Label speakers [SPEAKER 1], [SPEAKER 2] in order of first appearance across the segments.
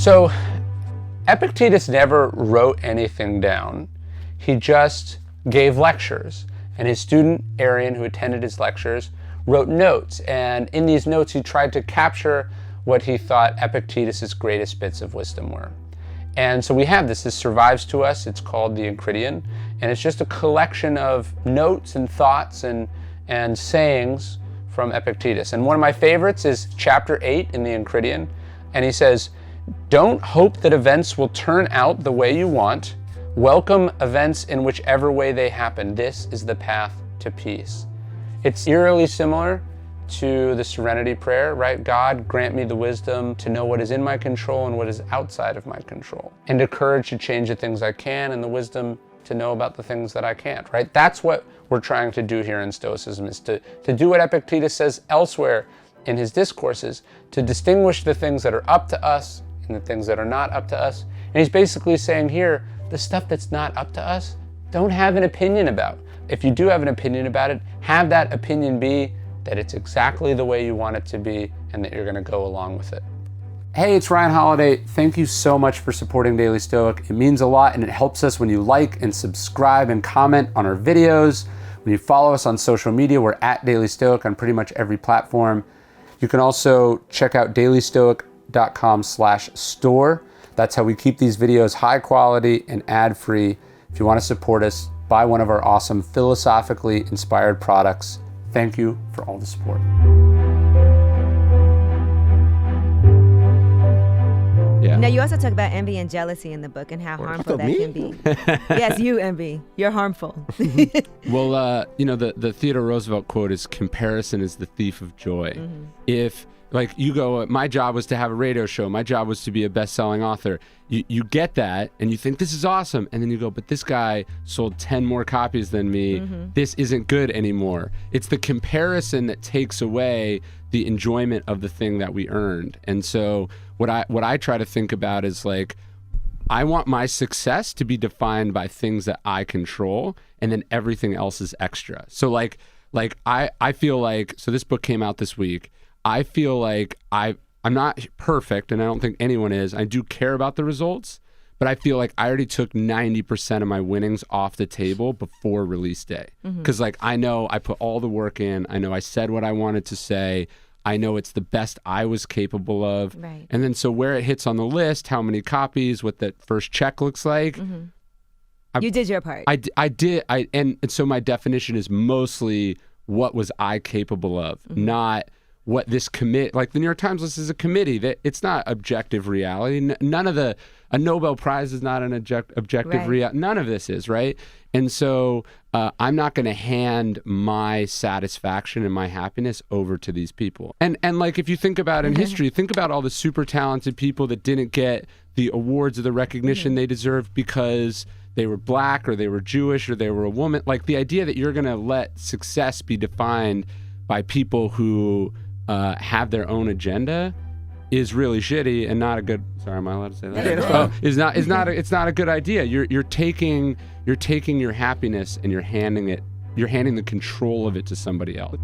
[SPEAKER 1] So Epictetus never wrote anything down. He just gave lectures. And his student, Arian, who attended his lectures, wrote notes. And in these notes, he tried to capture what he thought Epictetus's greatest bits of wisdom were. And so we have this. This survives to us. It's called the Enchiridion. And it's just a collection of notes and thoughts and sayings from Epictetus. And one of my favorites is chapter 8 in the Enchiridion. And he says, "Don't hope that events will turn out the way you want. Welcome events in whichever way they happen. This is the path to peace." It's eerily similar to the Serenity Prayer, right? God, grant me the wisdom to know what is in my control and what is outside of my control, and the courage to change the things I can and the wisdom to know about the things that I can't, right? That's what we're trying to do here in Stoicism, is to do what Epictetus says elsewhere in his discourses, to distinguish the things that are up to us and the things that are not up to us. And he's basically saying here, the stuff that's not up to us, don't have an opinion about. If you do have an opinion about it, have that opinion be that it's exactly the way you want it to be and that you're going to go along with it. Hey, it's Ryan Holiday. Thank you so much for supporting Daily Stoic. It means a lot, and it helps us when you like and subscribe and comment on our videos. When you follow us on social media, we're at Daily Stoic on pretty much every platform. You can also check out dailystoic.com/store. That's how we keep these videos high quality and ad-free. If you want to support us, buy one of our awesome philosophically inspired products. Thank you for all the support.
[SPEAKER 2] Yeah.
[SPEAKER 3] Now, you also talk about envy and jealousy in the book and how harmful that can be. Yes, you envy. You're harmful.
[SPEAKER 2] Well, the Theodore Roosevelt quote is, "Comparison is the thief of joy." Mm-hmm. If, like, you go, my job was to have a radio show, my job was to be a best-selling author. You get that, and you think, this is awesome. And then you go, but this guy sold 10 more copies than me. Mm-hmm. This isn't good anymore. It's the comparison that takes away the enjoyment of the thing that we earned. And so what I try to think about is, like, I want my success to be defined by things that I control, and then everything else is extra. So like I feel like, so this book came out this week. I feel like I'm not perfect, and I don't think anyone is. I do care about the results, but I feel like I already took 90% of my winnings off the table before release day. Because I know I put all the work in. I know I said what I wanted to say. I know it's the best I was capable of.
[SPEAKER 3] Right.
[SPEAKER 2] And then so where it hits on the list, how many copies, what that first check looks like.
[SPEAKER 3] You did your part.
[SPEAKER 2] I did. And so my definition is mostly what was I capable of, not what this like the New York Times list is a committee. That it's not objective reality. None of a Nobel Prize is not an objective reality. None of this is, right? And so I'm not going to hand my satisfaction and my happiness over to these people. And like, if you think about in history, think about all the super talented people that didn't get the awards or the recognition they deserved because they were black or they were Jewish or they were a woman. Like, the idea that you're going to let success be defined by people who have their own agenda is really shitty and not a good. Sorry, am I allowed to say that? It's not a good idea. You're taking your happiness and you're handing the control of it to somebody else.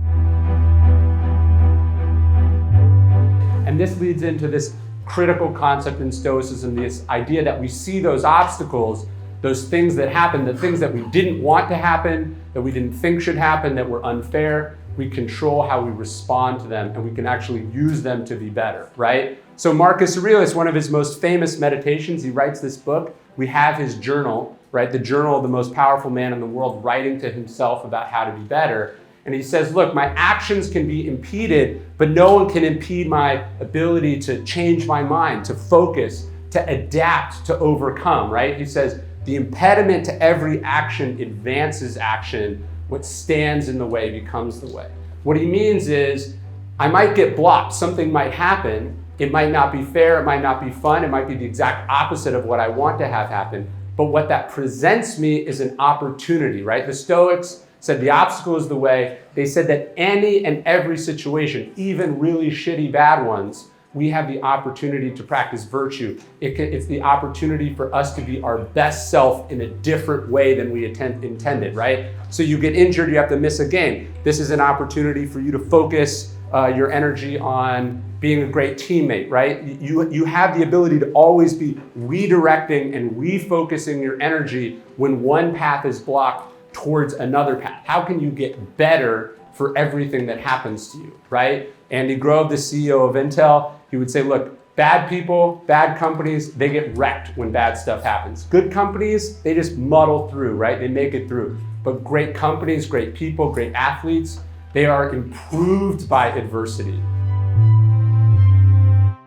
[SPEAKER 1] And this leads into this critical concept in Stoicism, this idea that we see those obstacles, those things that happen, the things that we didn't want to happen, that we didn't think should happen, that were unfair. We control how we respond to them, and we can actually use them to be better, right? So Marcus Aurelius, one of his most famous meditations, he writes this book. We have his journal, right? The journal of the most powerful man in the world, writing to himself about how to be better. And he says, look, my actions can be impeded, but no one can impede my ability to change my mind, to focus, to adapt, to overcome, right? He says, the impediment to every action advances action. What stands in the way becomes the way. What he means is, I might get blocked. Something might happen. It might not be fair. It might not be fun. It might be the exact opposite of what I want to have happen. But what that presents me is an opportunity, right? The Stoics said the obstacle is the way. They said that any and every situation, even really shitty bad ones, we have the opportunity to practice virtue. It's the opportunity for us to be our best self in a different way than we intended, right? So you get injured, you have to miss a game. This is an opportunity for you to focus your energy on being a great teammate, right? You have the ability to always be redirecting and refocusing your energy when one path is blocked towards another path. How can you get better for everything that happens to you, right? Andy Grove, the CEO of Intel, he would say, look, bad people, bad companies, they get wrecked when bad stuff happens. Good companies, they just muddle through, right? They make it through. But great companies, great people, great athletes, they are improved by adversity.